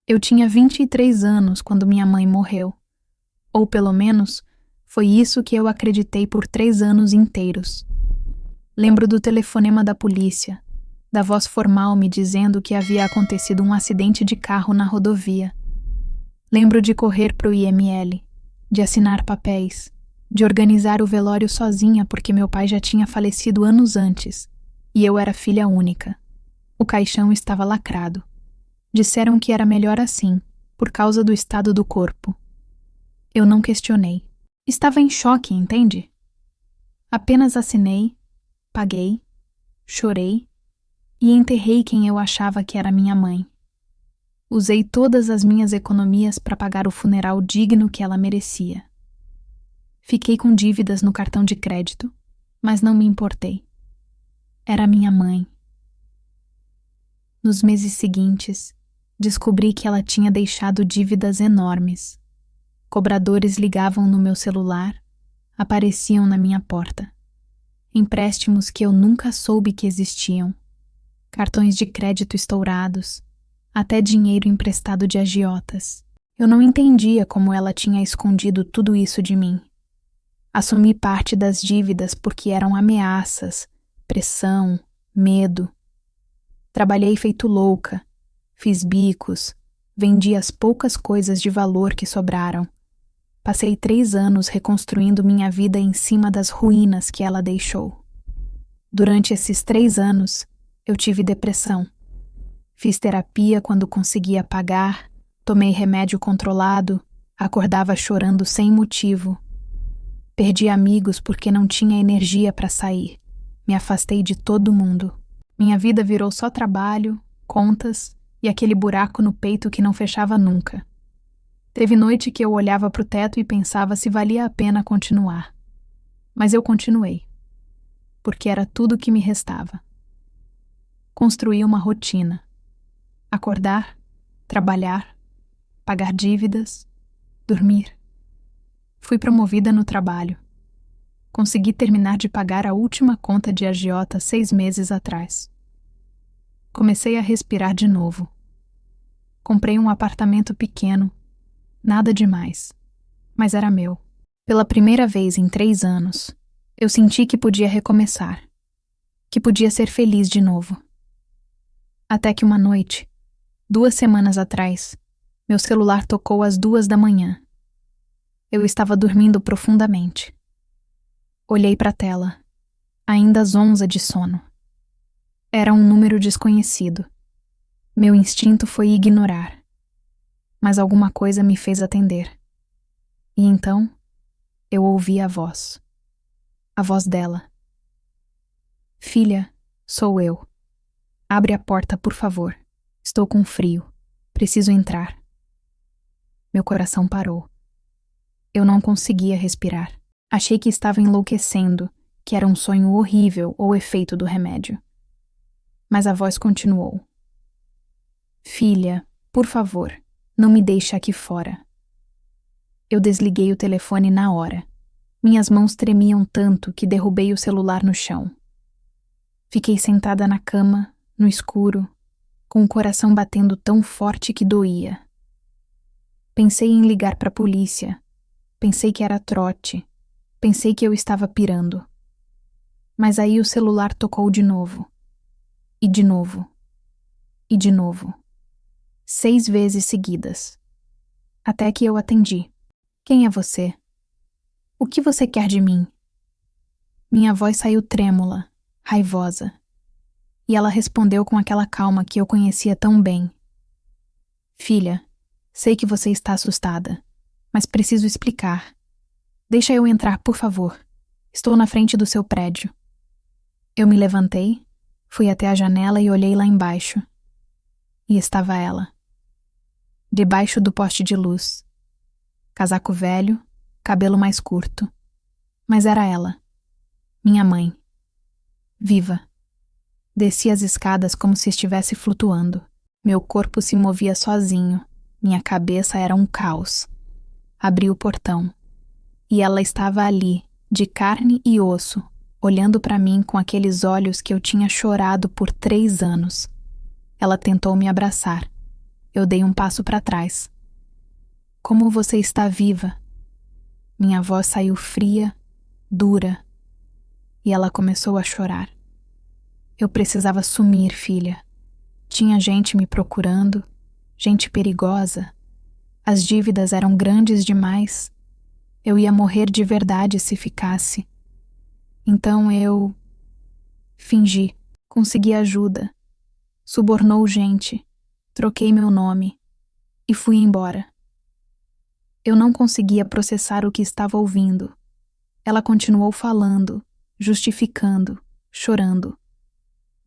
Eu tinha 23 anos quando minha mãe morreu. Ou pelo menos, foi isso que eu acreditei por 3 anos inteiros. Lembro do telefonema da polícia, da voz formal me dizendo que havia acontecido um acidente de carro na rodovia. Lembro de correr para o IML, de assinar papéis, de organizar o velório sozinha porque meu pai já tinha falecido anos antes, e eu era filha única. O caixão estava lacrado. Disseram que era melhor assim, por causa do estado do corpo. Eu não questionei. Estava em choque, entende? Apenas assinei, paguei, chorei e enterrei quem eu achava que era minha mãe. Usei todas as minhas economias para pagar o funeral digno que ela merecia. Fiquei com dívidas no cartão de crédito, mas não me importei. Era minha mãe. Nos meses seguintes, descobri que ela tinha deixado dívidas enormes. Cobradores ligavam no meu celular, apareciam na minha porta. Empréstimos que eu nunca soube que existiam. Cartões de crédito estourados, até dinheiro emprestado de agiotas. Eu não entendia como ela tinha escondido tudo isso de mim. Assumi parte das dívidas porque eram ameaças, pressão, medo. Trabalhei feito louca, fiz bicos, vendi as poucas coisas de valor que sobraram. Passei 3 anos reconstruindo minha vida em cima das ruínas que ela deixou. Durante esses 3 anos, eu tive depressão. Fiz terapia quando conseguia pagar, tomei remédio controlado, acordava chorando sem motivo. Perdi amigos porque não tinha energia para sair. Me afastei de todo mundo. Minha vida virou só trabalho, contas e aquele buraco no peito que não fechava nunca. Teve noite que eu olhava para o teto e pensava se valia a pena continuar. Mas eu continuei, porque era tudo que me restava. Construí uma rotina. Acordar, trabalhar, pagar dívidas, dormir. Fui promovida no trabalho. Consegui terminar de pagar a última conta de agiota 6 meses atrás. Comecei a respirar de novo. Comprei um apartamento pequeno, nada demais, mas era meu. Pela primeira vez em 3 anos, eu senti que podia recomeçar, que podia ser feliz de novo. Até que uma noite, 2 semanas atrás, meu celular tocou às 2 da manhã. Eu estava dormindo profundamente. Olhei para a tela, ainda zonza de sono. Era um número desconhecido. Meu instinto foi ignorar. Mas alguma coisa me fez atender. E então, eu ouvi a voz. A voz dela. Filha, sou eu. Abre a porta, por favor. Estou com frio. Preciso entrar. Meu coração parou. Eu não conseguia respirar. Achei que estava enlouquecendo, que era um sonho horrível ou efeito do remédio. Mas a voz continuou. Filha, por favor, não me deixe aqui fora. Eu desliguei o telefone na hora. Minhas mãos tremiam tanto que derrubei o celular no chão. Fiquei sentada na cama, no escuro, com o coração batendo tão forte que doía. Pensei em ligar para a polícia. Pensei que era trote. Pensei que eu estava pirando. Mas aí o celular tocou de novo. E de novo. E de novo. 6 vezes seguidas. Até que eu atendi. Quem é você? O que você quer de mim? Minha voz saiu trêmula, raivosa. E ela respondeu com aquela calma que eu conhecia tão bem. Filha, sei que você está assustada, mas preciso explicar. Deixa eu entrar, por favor. Estou na frente do seu prédio. Eu me levantei, fui até a janela e olhei lá embaixo. E estava ela. Debaixo do poste de luz. Casaco velho, cabelo mais curto. Mas era ela. Minha mãe. Viva. Desci as escadas como se estivesse flutuando. Meu corpo se movia sozinho. Minha cabeça era um caos. Abri o portão. E ela estava ali, de carne e osso, olhando para mim com aqueles olhos que eu tinha chorado por 3 anos. Ela tentou me abraçar. Eu dei um passo para trás. Como você está viva? Minha voz saiu fria, dura, e ela começou a chorar. Eu precisava sumir, filha. Tinha gente me procurando, gente perigosa. As dívidas eram grandes demais. Eu ia morrer de verdade se ficasse. Então eu fingi, consegui ajuda, subornou gente, troquei meu nome e fui embora. Eu não conseguia processar o que estava ouvindo. Ela continuou falando, justificando, chorando.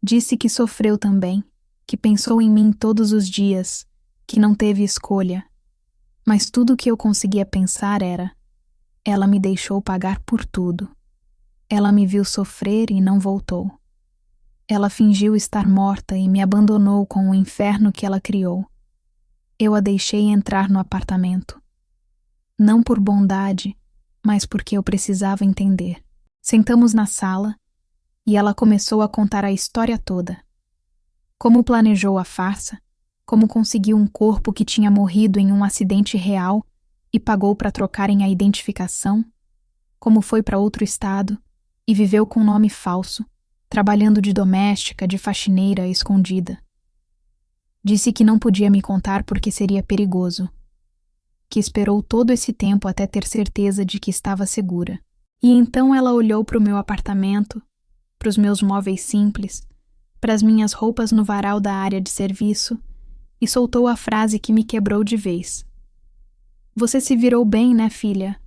Disse que sofreu também, que pensou em mim todos os dias, que não teve escolha. Mas tudo o que eu conseguia pensar era: ela me deixou pagar por tudo. Ela me viu sofrer e não voltou. Ela fingiu estar morta e me abandonou com o inferno que ela criou. Eu a deixei entrar no apartamento. Não por bondade, mas porque eu precisava entender. Sentamos na sala e ela começou a contar a história toda. Como planejou a farsa, como conseguiu um corpo que tinha morrido em um acidente real e pagou para trocarem a identificação, como foi para outro estado e viveu com nome falso, trabalhando de doméstica, de faxineira escondida. Disse que não podia me contar porque seria perigoso, que esperou todo esse tempo até ter certeza de que estava segura. E então ela olhou para o meu apartamento, para os meus móveis simples, para as minhas roupas no varal da área de serviço e soltou a frase que me quebrou de vez. Você se virou bem, né, filha?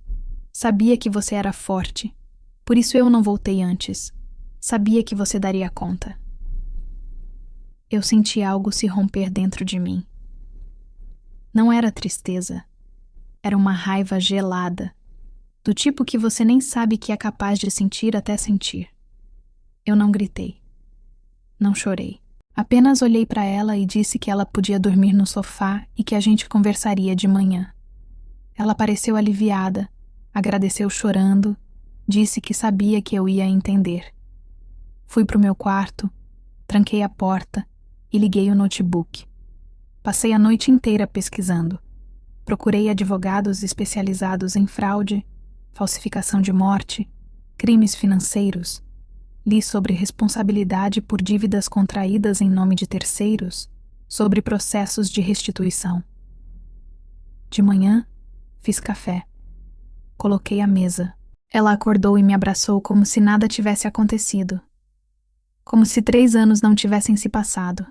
Sabia que você era forte. Por isso eu não voltei antes. Sabia que você daria conta. Eu senti algo se romper dentro de mim. Não era tristeza. Era uma raiva gelada, do tipo que você nem sabe que é capaz de sentir até sentir. Eu não gritei. Não chorei. Apenas olhei para ela e disse que ela podia dormir no sofá e que a gente conversaria de manhã. Ela pareceu aliviada, agradeceu chorando, disse que sabia que eu ia entender. Fui pro meu quarto, tranquei a porta e liguei o notebook. Passei a noite inteira pesquisando. Procurei advogados especializados em fraude, falsificação de morte, crimes financeiros. Li sobre responsabilidade por dívidas contraídas em nome de terceiros, sobre processos de restituição. De manhã, fiz café. Coloquei à mesa. Ela acordou e me abraçou como se nada tivesse acontecido. Como se 3 anos não tivessem se passado.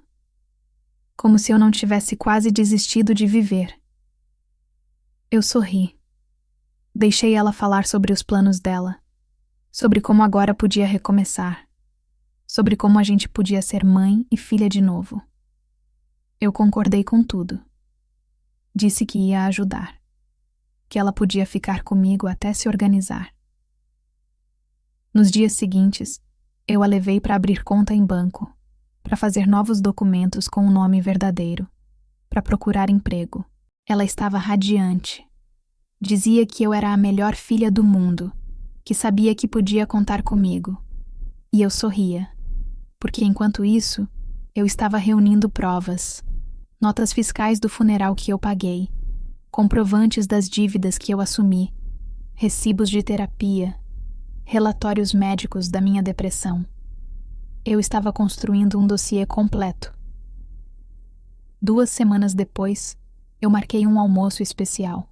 Como se eu não tivesse quase desistido de viver. Eu sorri. Deixei ela falar sobre os planos dela. Sobre como agora podia recomeçar. Sobre como a gente podia ser mãe e filha de novo. Eu concordei com tudo. Disse que ia ajudar. Que ela podia ficar comigo até se organizar. Nos dias seguintes, eu a levei para abrir conta em banco, para fazer novos documentos com o nome verdadeiro, para procurar emprego. Ela estava radiante. Dizia que eu era a melhor filha do mundo, que sabia que podia contar comigo. E eu sorria, porque enquanto isso, eu estava reunindo provas, notas fiscais do funeral que eu paguei, comprovantes das dívidas que eu assumi, recibos de terapia, relatórios médicos da minha depressão. Eu estava construindo um dossiê completo. 2 semanas depois, eu marquei um almoço especial.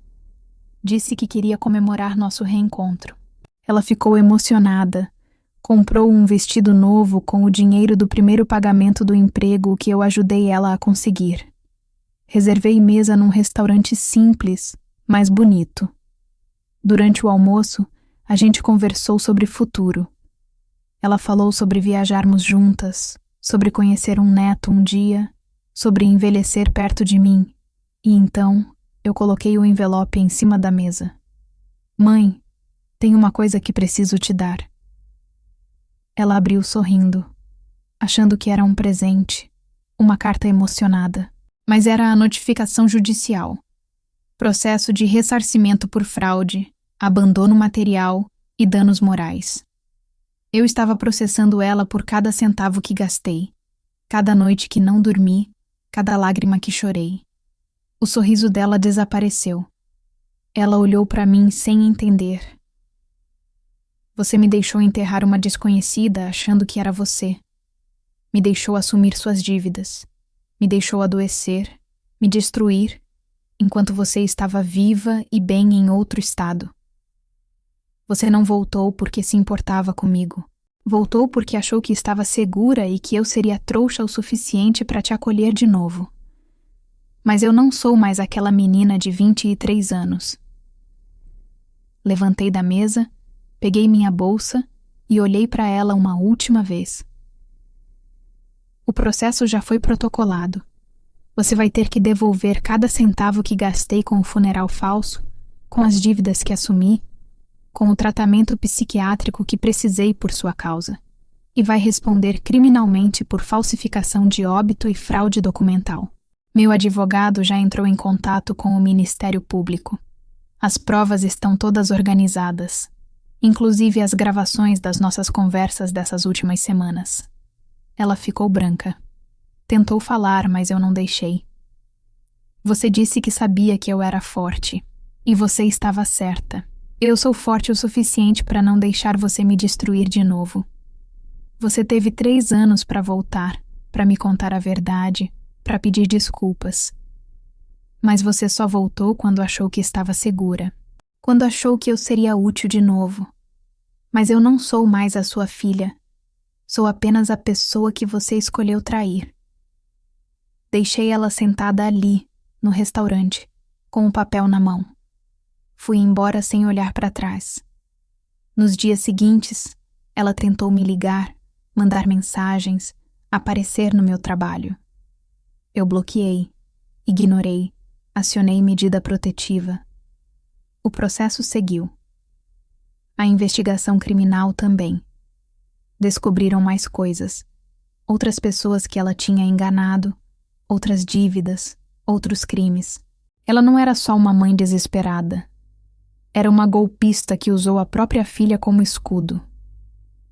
Disse que queria comemorar nosso reencontro. Ela ficou emocionada. Comprou um vestido novo com o dinheiro do primeiro pagamento do emprego que eu ajudei ela a conseguir. Reservei mesa num restaurante simples, mas bonito. Durante o almoço, a gente conversou sobre futuro. Ela falou sobre viajarmos juntas, sobre conhecer um neto um dia, sobre envelhecer perto de mim. E então, eu coloquei o envelope em cima da mesa. Mãe, tem uma coisa que preciso te dar. Ela abriu sorrindo, achando que era um presente, uma carta emocionada. Mas era a notificação judicial. Processo de ressarcimento por fraude, abandono material e danos morais. Eu estava processando ela por cada centavo que gastei, cada noite que não dormi, cada lágrima que chorei. O sorriso dela desapareceu. Ela olhou para mim sem entender. Você me deixou enterrar uma desconhecida achando que era você. Me deixou assumir suas dívidas. Me deixou adoecer, me destruir, enquanto você estava viva e bem em outro estado. Você não voltou porque se importava comigo. Voltou porque achou que estava segura e que eu seria trouxa o suficiente para te acolher de novo. Mas eu não sou mais aquela menina de 23 anos. Levantei da mesa, peguei minha bolsa e olhei para ela uma última vez. O processo já foi protocolado. Você vai ter que devolver cada centavo que gastei com o funeral falso, com as dívidas que assumi, com o tratamento psiquiátrico que precisei por sua causa. E vai responder criminalmente por falsificação de óbito e fraude documental. Meu advogado já entrou em contato com o Ministério Público. As provas estão todas organizadas, inclusive as gravações das nossas conversas dessas últimas semanas. Ela ficou branca. Tentou falar, mas eu não deixei. Você disse que sabia que eu era forte, e você estava certa. Eu sou forte o suficiente para não deixar você me destruir de novo. Você teve 3 anos para voltar, para me contar a verdade, para pedir desculpas. Mas você só voltou quando achou que estava segura, quando achou que eu seria útil de novo. Mas eu não sou mais a sua filha. Sou apenas a pessoa que você escolheu trair. Deixei ela sentada ali, no restaurante, com o papel na mão. Fui embora sem olhar para trás. Nos dias seguintes, ela tentou me ligar, mandar mensagens, aparecer no meu trabalho. Eu bloqueei, ignorei, acionei medida protetiva. O processo seguiu. A investigação criminal também. Descobriram mais coisas. Outras pessoas que ela tinha enganado, outras dívidas, outros crimes. Ela não era só uma mãe desesperada. Era uma golpista que usou a própria filha como escudo.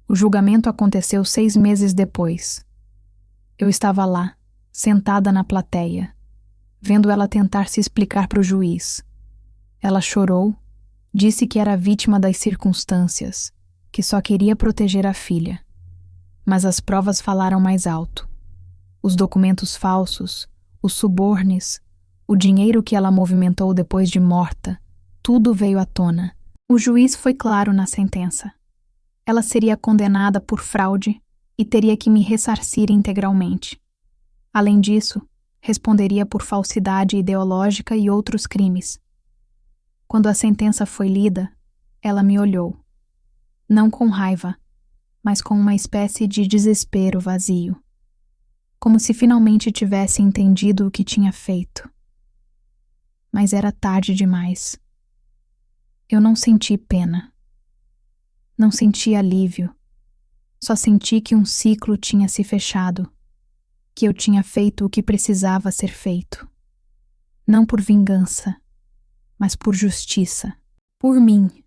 O julgamento aconteceu 6 meses depois. Eu estava lá, sentada na plateia, vendo ela tentar se explicar para o juiz. Ela chorou, disse que era vítima das circunstâncias, que só queria proteger a filha. Mas as provas falaram mais alto. Os documentos falsos, os subornes, o dinheiro que ela movimentou depois de morta, tudo veio à tona. O juiz foi claro na sentença. Ela seria condenada por fraude e teria que me ressarcir integralmente. Além disso, responderia por falsidade ideológica e outros crimes. Quando a sentença foi lida, ela me olhou. Não com raiva, mas com uma espécie de desespero vazio. Como se finalmente tivesse entendido o que tinha feito. Mas era tarde demais. Eu não senti pena. Não senti alívio. Só senti que um ciclo tinha se fechado. Que eu tinha feito o que precisava ser feito. Não por vingança, mas por justiça. Por mim.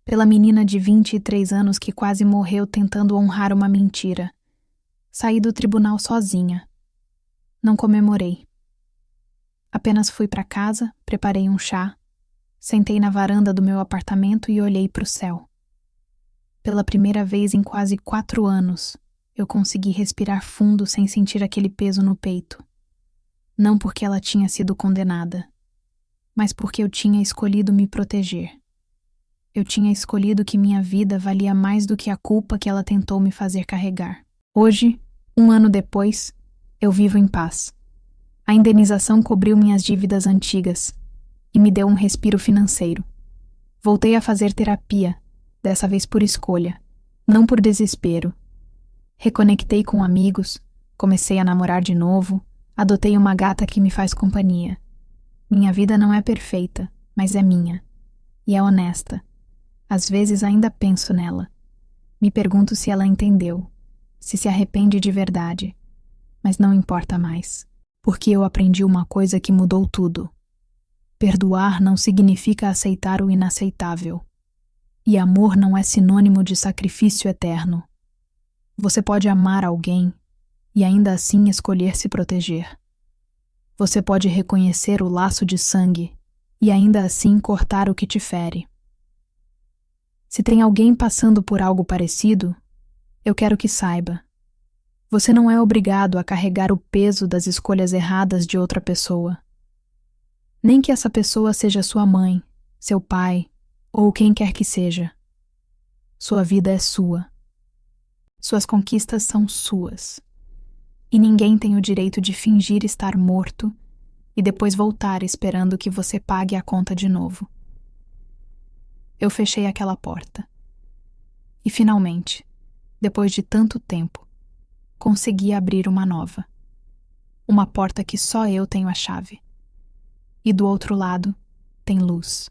Pela menina de 23 anos que quase morreu tentando honrar uma mentira. Saí do tribunal sozinha. Não comemorei. Apenas fui para casa, preparei um chá, sentei na varanda do meu apartamento e olhei para o céu. Pela primeira vez em quase 4 anos, eu consegui respirar fundo sem sentir aquele peso no peito. Não porque ela tinha sido condenada, mas porque eu tinha escolhido me proteger. Eu tinha escolhido que minha vida valia mais do que a culpa que ela tentou me fazer carregar. Hoje, 1 ano depois, eu vivo em paz. A indenização cobriu minhas dívidas antigas e me deu um respiro financeiro. Voltei a fazer terapia, dessa vez por escolha, não por desespero. Reconectei com amigos, comecei a namorar de novo, adotei uma gata que me faz companhia. Minha vida não é perfeita, mas é minha. E é honesta. Às vezes ainda penso nela. Me pergunto se ela entendeu, se arrepende de verdade. Mas não importa mais, porque eu aprendi uma coisa que mudou tudo. Perdoar não significa aceitar o inaceitável. E amor não é sinônimo de sacrifício eterno. Você pode amar alguém e ainda assim escolher se proteger. Você pode reconhecer o laço de sangue e ainda assim cortar o que te fere. Se tem alguém passando por algo parecido, eu quero que saiba. Você não é obrigado a carregar o peso das escolhas erradas de outra pessoa. Nem que essa pessoa seja sua mãe, seu pai ou quem quer que seja. Sua vida é sua. Suas conquistas são suas. E ninguém tem o direito de fingir estar morto e depois voltar esperando que você pague a conta de novo. Eu fechei aquela porta. E finalmente, depois de tanto tempo, consegui abrir uma nova. Uma porta que só eu tenho a chave. E do outro lado, tem luz.